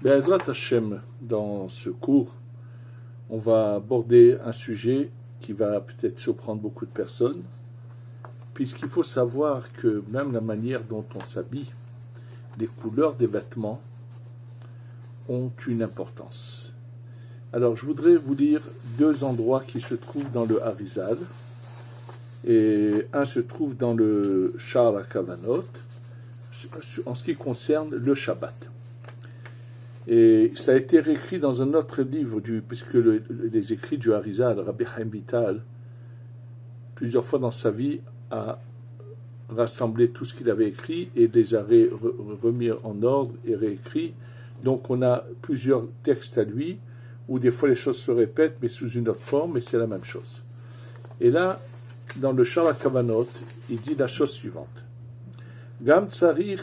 Be'ezrat Hashem, dans ce cours, on va aborder un sujet qui va peut-être surprendre beaucoup de personnes, puisqu'il faut savoir que même la manière dont on s'habille, les couleurs des vêtements ont une importance. Alors, je voudrais vous lire deux endroits qui se trouvent dans le Harizal, et un se trouve dans le Sha'ar HaKavanot, en ce qui concerne le Shabbat. Et ça a été réécrit dans un autre livre, puisque les écrits du Harizal, Rabbi Chaim Vital, plusieurs fois dans sa vie, a rassemblé tout ce qu'il avait écrit et les a remis en ordre et réécrit. Donc on a plusieurs textes à lui, où des fois les choses se répètent, mais sous une autre forme, mais c'est la même chose. Et là, dans le Sha'ar HaKavanot, il dit la chose suivante. Gam tsarich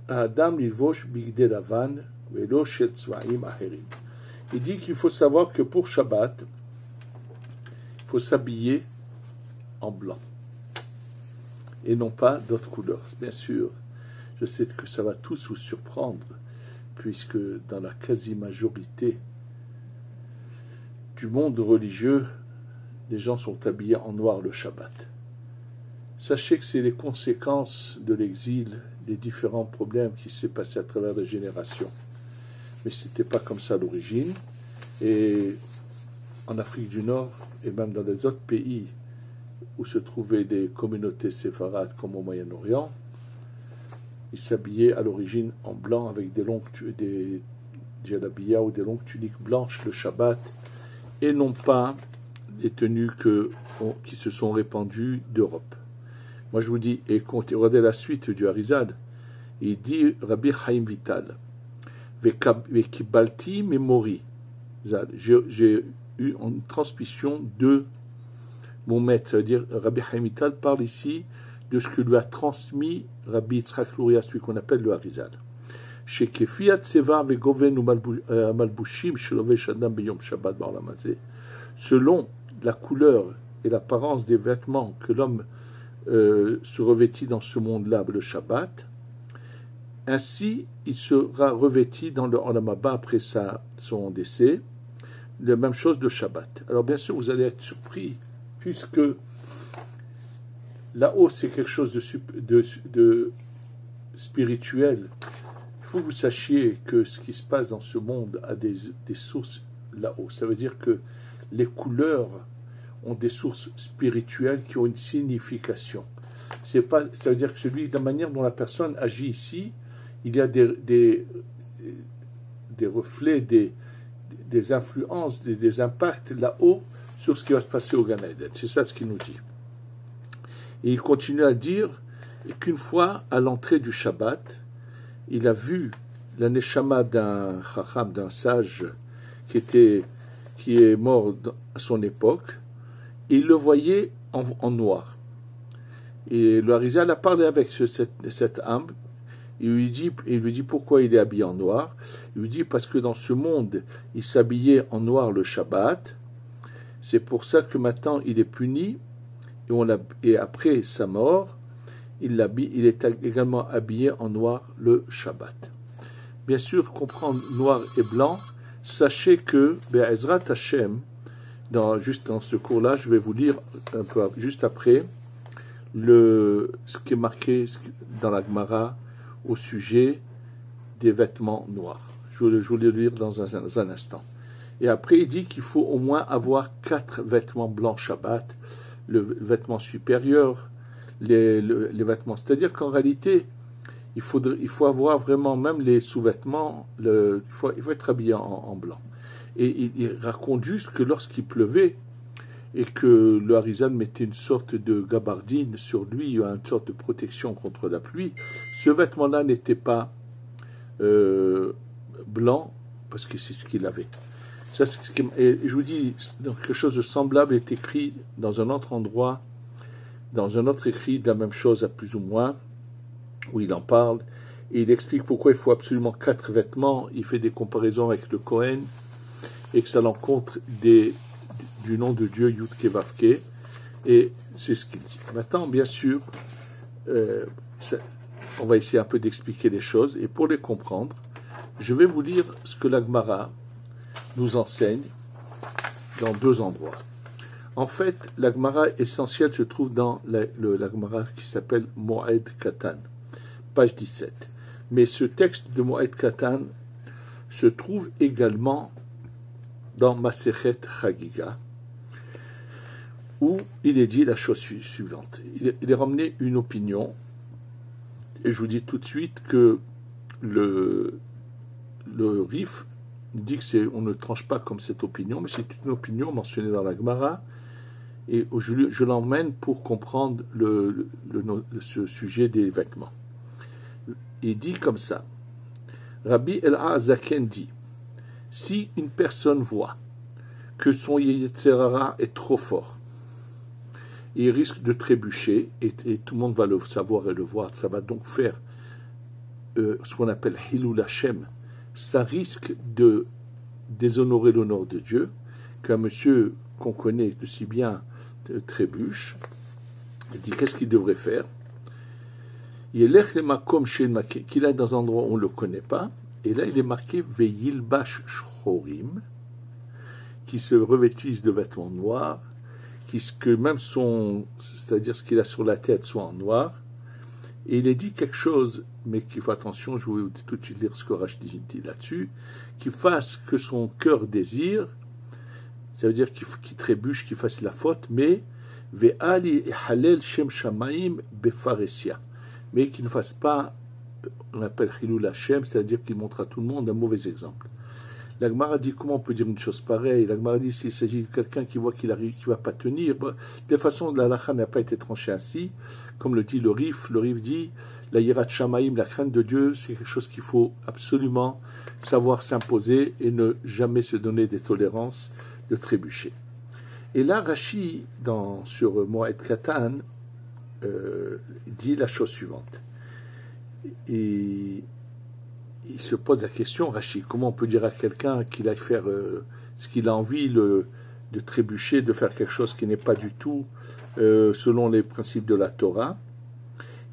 Adam livosh bigdei lavan velo shel tzvaim acherim. Il dit qu'il faut savoir que pour Shabbat, il faut s'habiller en blanc et non pas d'autres couleurs. Bien sûr, je sais que ça va tous vous surprendre, puisque dans la quasi-majorité du monde religieux, les gens sont habillés en noir le Shabbat. Sachez que c'est les conséquences de l'exil, des différents problèmes qui s'est passé à travers les générations. Mais ce n'était pas comme ça à l'origine. Et en Afrique du Nord, et même dans les autres pays où se trouvaient des communautés séfarades comme au Moyen-Orient, ils s'habillaient à l'origine en blanc avec des djellabiyas ou des longues tuniques blanches le Shabbat, et non pas les tenues qui se sont répandues d'Europe. Moi je vous dis, et regardez la suite du Harizal, il dit Rabbi Chaim Vital, Vekibalti Memori, j'ai eu une transmission de mon maître, c'est-à-dire Rabbi Chaim Vital parle ici de ce que lui a transmis Rabbi Yitzhak Luria, celui qu'on appelle le Harizal. Selon la couleur et l'apparence des vêtements que l'homme se revêtit dans ce monde-là, le Shabbat, ainsi il sera revêti dans le Olam Haba après son décès, la même chose de Shabbat. Alors bien sûr, vous allez être surpris, puisque là-haut, c'est quelque chose de spirituel. Il faut que vous sachiez que ce qui se passe dans ce monde a des sources là-haut. Ça veut dire que les couleurs ont des sources spirituelles qui ont une signification. Ça veut dire que la manière dont la personne agit ici, il y a des reflets, des influences, des impacts là-haut sur ce qui va se passer au Gan Eden. C'est ça ce qu'il nous dit. Et il continue à dire qu'une fois, à l'entrée du Shabbat, il a vu la neshama d'un chacham, d'un sage qui est mort à son époque, et il le voyait en noir. Et le Harizal a parlé avec cette âme. Il lui dit pourquoi il est habillé en noir. Il lui dit parce que dans ce monde, il s'habillait en noir le Shabbat. C'est pour ça que maintenant il est puni. Et après sa mort, il est également habillé en noir le Shabbat. Bien sûr, comprendre noir et blanc, sachez que Be'ezrat Hashem, juste dans ce cours-là, je vais vous lire un peu juste après ce qui est marqué dans la Gemara au sujet des vêtements noirs. Je vais le lire dans un instant. Et après, il dit qu'il faut au moins avoir 4 vêtements blancs Shabbat, le vêtement supérieur, les vêtements. C'est-à-dire qu'en réalité, il faut avoir vraiment même les sous-vêtements, il faut être habillé en blanc. Et il raconte juste que lorsqu'il pleuvait et que le Harizal mettait une sorte de gabardine sur lui, une sorte de protection contre la pluie, ce vêtement-là n'était pas blanc parce que c'est ce qu'il avait. Et je vous dis, quelque chose de semblable est écrit dans un autre endroit, dans un autre écrit de la même chose à plus ou moins, où il en parle, et il explique pourquoi il faut absolument 4 vêtements. Il fait des comparaisons avec le Kohen, et que ça l'encontre du nom de Dieu Yud-Ke Vav-Ke, et c'est ce qu'il dit. Maintenant, bien sûr, on va essayer un peu d'expliquer les choses, et pour les comprendre, Je vais vous lire ce que la Gemara nous enseigne dans deux endroits. En fait, la Gemara essentielle se trouve dans la Gemara qui s'appelle Moed Katan, page 17. Mais ce texte de Moed Katan se trouve également dans Masechet Chagiga, où il est dit la chose suivante. Il est ramené une opinion, et je vous dis tout de suite que le Rif dit que on ne tranche pas comme cette opinion, mais c'est une opinion mentionnée dans la Gemara, et je l'emmène pour comprendre ce sujet des vêtements. Il dit comme ça, Rabbi El-Azaken dit, si une personne voit que son Yetzerara est trop fort, il risque de trébucher, et tout le monde va le savoir et le voir, ça va donc faire ce qu'on appelle Hilul Hashem, ça risque de déshonorer l'honneur de Dieu, qu'un monsieur qu'on connaît de si bien trébuche. Il dit qu'est-ce qu'il devrait faire? Il est qu'il est dans un endroit où on ne le connaît pas, et là il est marqué Veyilbash Shchorim, qui se revêtisse de vêtements noirs, que même c'est-à-dire ce qu'il a sur la tête soit en noir, et il est dit quelque chose, mais qu'il faut attention, je vais tout de suite lire ce que Rachid dit là-dessus, qu'il fasse que son cœur désire, ça veut dire qu'il trébuche, qu'il fasse la faute, mais ve'ali halel shem shamaim befaresia, mais qu'il ne fasse pas, on appelle Hilul Hashem, c'est-à-dire qu'il montre à tout le monde un mauvais exemple. La Gemara dit comment on peut dire une chose pareille. La Gemara dit s'il s'agit de quelqu'un qui voit qu'il ne va pas tenir. De toute façon, la halakha n'a pas été tranchée ainsi, comme le dit le Rif. Le Rif dit la yirat shamaim, la crainte de Dieu, c'est quelque chose qu'il faut absolument savoir s'imposer et ne jamais se donner des tolérances de trébucher. Et là, Rashi, sur Moed Katan, dit la chose suivante. Et il se pose la question, Rashi, comment on peut dire à quelqu'un qu'il aille faire ce qu'il a envie, de trébucher, de faire quelque chose qui n'est pas du tout selon les principes de la Torah.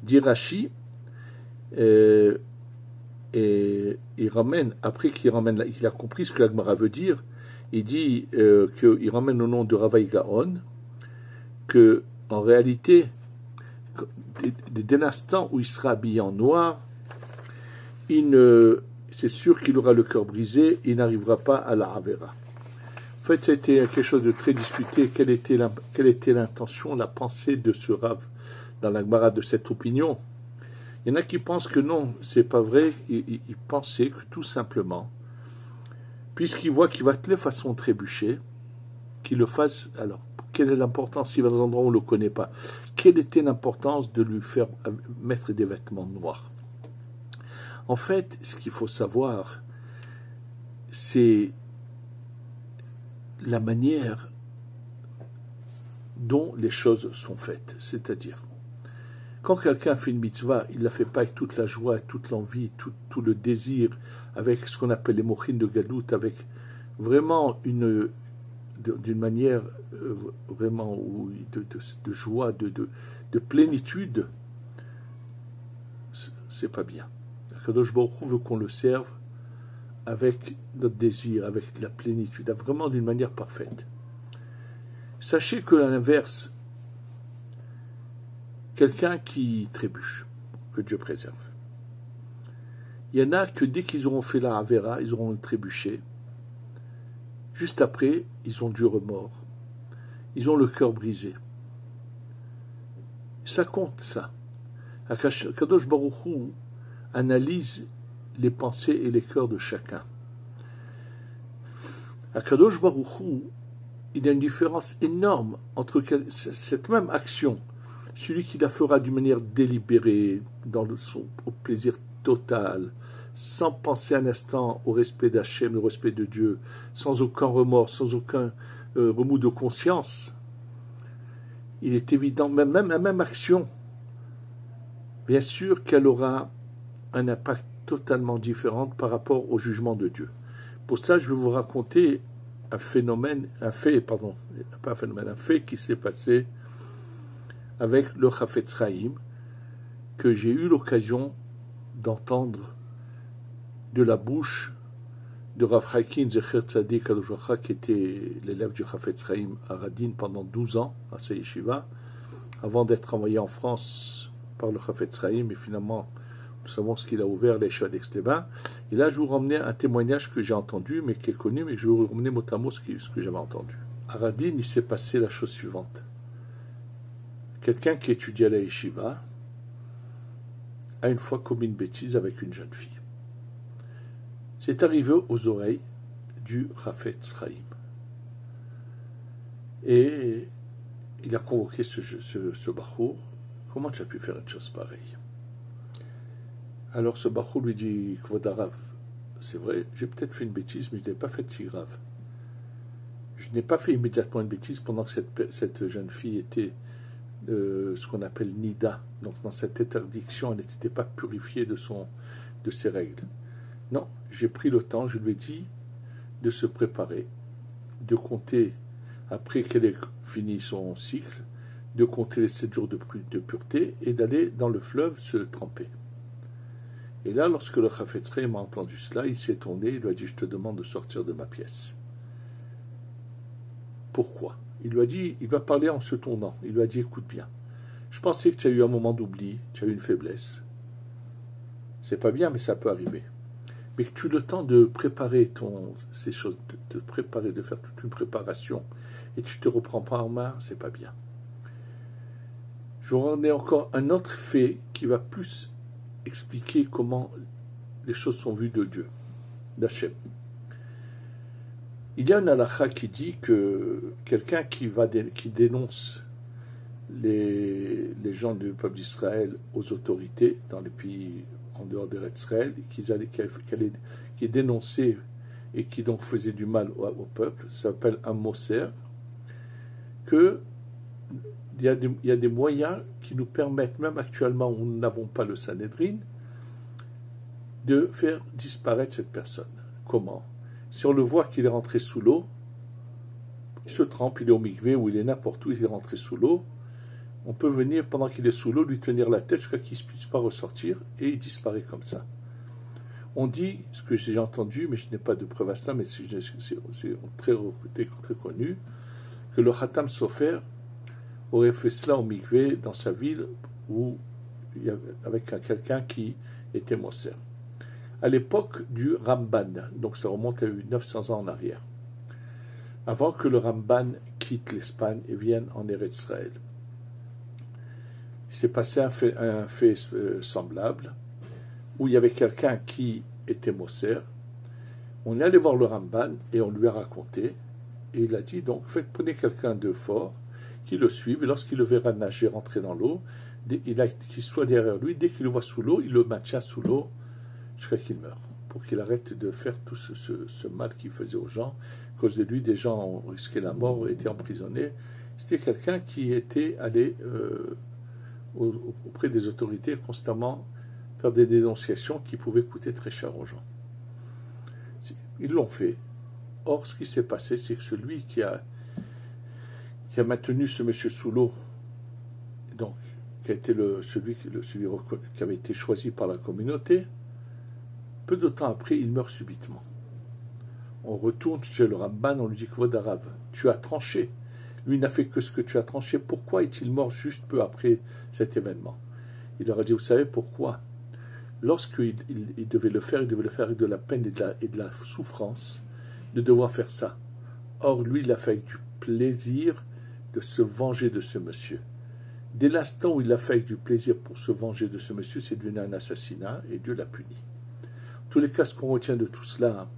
Dit Rashi, et il ramène, après qu'il a compris ce que la Gemara veut dire, il dit qu'il ramène au nom de Ravaï Gaon, que en réalité, dès l'instant où il sera habillé en noir, c'est sûr qu'il aura le cœur brisé, il n'arrivera pas à la Havera. En fait, c'était quelque chose de très discuté. Quelle était l'intention, la pensée de ce Rav dans la Gemara de cette opinion? Il y en a qui pensent que non, c'est pas vrai. Ils pensaient que tout simplement, puisqu'il voit qu'il va de toute façon trébucher, qu'il le fasse. Alors, quelle est l'importance s'il va dans un endroit où on ne le connaît pas? Quelle était l'importance de lui faire mettre des vêtements noirs? En fait, ce qu'il faut savoir, c'est la manière dont les choses sont faites. C'est-à-dire, quand quelqu'un fait une mitzvah, il ne la fait pas avec toute la joie, toute l'envie, tout le désir, avec ce qu'on appelle les mochines de Galout, avec vraiment d'une manière vraiment de joie, de plénitude, c'est pas bien. Kadosh Baruch Hu veut qu'on le serve avec notre désir, avec la plénitude, vraiment d'une manière parfaite. Sachez que à l'inverse, quelqu'un qui trébuche, que Dieu préserve, il y en a que dès qu'ils auront fait la Havera, ils auront trébuché. Juste après, ils ont du remords. Ils ont le cœur brisé. Ça compte, ça. Kadosh Baruch Hu analyse les pensées et les cœurs de chacun. À Kadosh Baruch Hu, il y a une différence énorme entre cette même action, celui qui la fera d'une manière délibérée, au plaisir total, sans penser un instant au respect d'Hachem, au respect de Dieu, sans aucun remords, sans aucun remous de conscience. Il est évident, même la même action, bien sûr qu'elle aura un impact totalement différent par rapport au jugement de Dieu. Pour ça, je vais vous raconter un fait qui s'est passé avec le Chafetz Chaim, que j'ai eu l'occasion d'entendre de la bouche de Rav Chaikin Zecher Tzadik Kadosh Vachra, qui était l'élève du Chafetz Chaim à Radin pendant 12 ans à sa yeshiva, avant d'être envoyé en France par le Chafetz Chaim, et finalement, nous savons ce qu'il a ouvert, les Yeshiva d'Aix-les-Bains. Et là, je vous ramenais un témoignage que j'ai entendu, mais qui est connu, mais que je vais vous ramener mot à mot ce que j'avais entendu. À Radin, il s'est passé la chose suivante. Quelqu'un qui étudiait à la yeshiva a une fois commis une bêtise avec une jeune fille. C'est arrivé aux oreilles du Chafetz Chaim. Et il a convoqué ce bachour. Comment tu as pu faire une chose pareille? Alors ce bachour lui dit, Kvod Harav, c'est vrai, j'ai peut-être fait une bêtise, mais je n'ai pas fait de si grave. Je n'ai pas fait immédiatement une bêtise pendant que cette jeune fille était ce qu'on appelle Nida. Donc dans cette interdiction, elle n'était pas purifiée de ses règles. Non, j'ai pris le temps, je lui ai dit de se préparer, de compter, après qu'elle ait fini son cycle, de compter les 7 jours de pureté et d'aller dans le fleuve se tremper. Et là, lorsque le Chafetz Chaim a entendu cela, il s'est tourné, il lui a dit, je te demande de sortir de ma pièce. Pourquoi? Il lui a dit, il lui a parlé en se tournant, il lui a dit, écoute bien, je pensais que tu as eu un moment d'oubli, tu as eu une faiblesse. C'est pas bien, mais ça peut arriver. Mais que tu as le temps de préparer ces choses, de préparer, de faire toute une préparation, et tu ne te reprends pas en main, c'est pas bien. Je vous rends encore un autre fait qui va plus expliquer comment les choses sont vues de Dieu, d'Hachem. Il y a une halakha qui dit que quelqu'un qui dénonce les gens du peuple d'Israël aux autorités dans les pays en dehors d'Eretz Israël, qui dénonçait et qui donc faisait du mal au peuple, ça s'appelle un Moser, qu'il y a des moyens qui nous permettent, même actuellement où nous n'avons pas le Sanhedrin, de faire disparaître cette personne. Comment? Si on le voit qu'il est rentré sous l'eau, il se trempe, il est au mikvé ou il est n'importe où, il est rentré sous l'eau, on peut venir, pendant qu'il est sous l'eau, lui tenir la tête jusqu'à qu'il ne puisse pas ressortir, et il disparaît comme ça. On dit, ce que j'ai entendu, mais je n'ai pas de preuve à cela, mais c'est très connu, que le Khatam Sofer aurait fait cela au mikvé dans sa ville, avec quelqu'un qui était Moser. À l'époque du Ramban, donc ça remonte à 900 ans en arrière, avant que le Ramban quitte l'Espagne et vienne en Eretz Israël. Il s'est passé un fait semblable, où il y avait quelqu'un qui était Moser. On est allé voir le Ramban et on lui a raconté, et il a dit, donc, prenez quelqu'un de fort, qui le suive, et lorsqu'il le verra nager, rentrer dans l'eau, qu'il soit derrière lui, dès qu'il le voit sous l'eau, il le maintient sous l'eau, jusqu'à qu'il meure, pour qu'il arrête de faire tout ce mal qu'il faisait aux gens. À cause de lui, des gens ont risqué la mort, étaient emprisonnés. C'était quelqu'un qui était allé auprès des autorités constamment faire des dénonciations qui pouvaient coûter très cher aux gens. Ils l'ont fait. Or, ce qui s'est passé, c'est que celui qui a maintenu ce monsieur sous l'eau, donc qui a été celui qui avait été choisi par la communauté, peu de temps après, il meurt subitement. On retourne chez le Ramban, on lui dit, Kvod Harav, tu as tranché. Lui n'a fait que ce que tu as tranché. Pourquoi est-il mort juste peu après cet événement? Il leur a dit, vous savez pourquoi? Lorsqu'il devait le faire, il devait le faire avec de la peine et de la souffrance de devoir faire ça. Or, lui, il l'a fait avec du plaisir de se venger de ce monsieur. Dès l'instant où il l'a fait avec du plaisir pour se venger de ce monsieur, c'est devenu un assassinat et Dieu l'a puni. En tous les cas, ce qu'on retient de tout cela,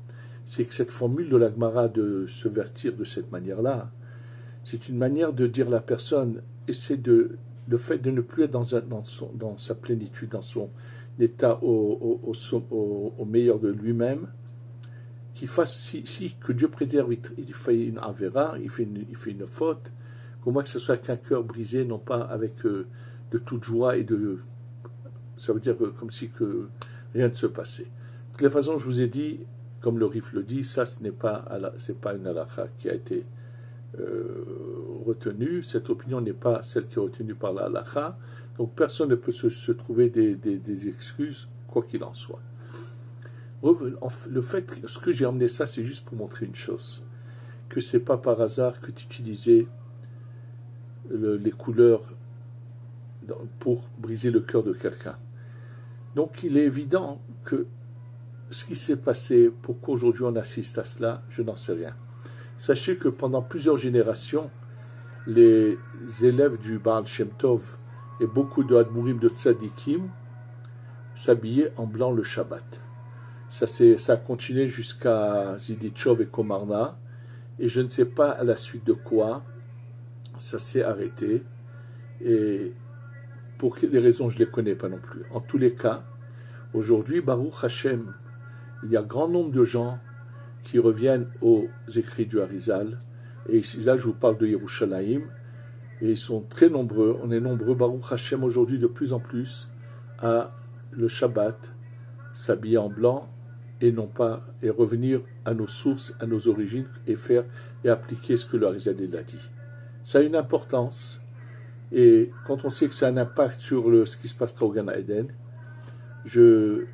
c'est que cette formule de la Gemara de se vertir de cette manière-là, c'est une manière de dire à la personne, et c'est le fait de ne plus être dans sa plénitude, dans son état au meilleur de lui-même, qu'il fasse, que Dieu préserve, il fait une avéra, il fait une faute, qu'au moins que ce soit avec un cœur brisé, non pas avec de toute joie ça veut dire comme si que rien ne se passait. De toute façon, je vous ai dit, comme le Rif le dit, ça c'est pas une halakha qui a été retenue, cette opinion n'est pas celle qui est retenue par la halakha, donc personne ne peut se trouver des excuses, quoi qu'il en soit. Le fait, ce que j'ai emmené ça, c'est juste pour montrer une chose, que c'est pas par hasard que tu utilisais les couleurs pour briser le cœur de quelqu'un. Donc il est évident que ce qui s'est passé, pourquoi aujourd'hui on assiste à cela, je n'en sais rien. Sachez que pendant plusieurs générations, les élèves du Baal Shem Tov et beaucoup de Admourim de Tzadikim s'habillaient en blanc le Shabbat. Ça a continué jusqu'à Zidichov et Komarna, et je ne sais pas à la suite de quoi ça s'est arrêté, et pour les raisons je ne les connais pas non plus. En tous les cas, aujourd'hui, Baruch Hashem, il y a un grand nombre de gens qui reviennent aux écrits du Harizal, et ici, là je vous parle de Yerushalayim, et ils sont très nombreux, on est nombreux, Baruch Hashem aujourd'hui de plus en plus, à le Shabbat, s'habiller en blanc, et non pas, et revenir à nos sources, à nos origines, et faire et appliquer ce que le Harizal a dit. Ça a une importance, et quand on sait que ça a un impact sur ce qui se passera au Gan Eden, je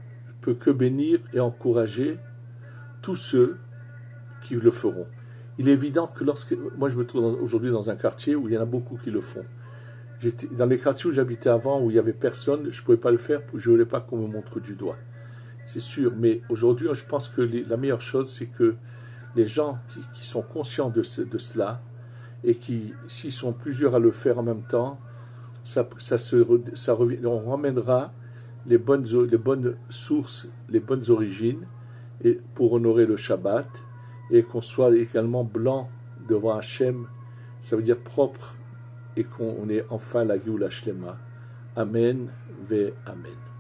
peux que bénir et encourager tous ceux qui le feront. Il est évident que moi je me trouve aujourd'hui dans un quartier où il y en a beaucoup qui le font. Dans les quartiers où j'habitais avant, où il n'y avait personne, je ne pouvais pas le faire, je ne voulais pas qu'on me montre du doigt. C'est sûr, mais aujourd'hui, je pense que la meilleure chose, c'est que les gens qui sont conscients de cela, et qui, s'ils sont plusieurs à le faire en même temps, on ramènera les bonnes sources, les bonnes origines, et pour honorer le Shabbat, et qu'on soit également blanc devant Hachem, ça veut dire propre, et qu'on ait enfin la Géoula Shlema. Amen ve Amen.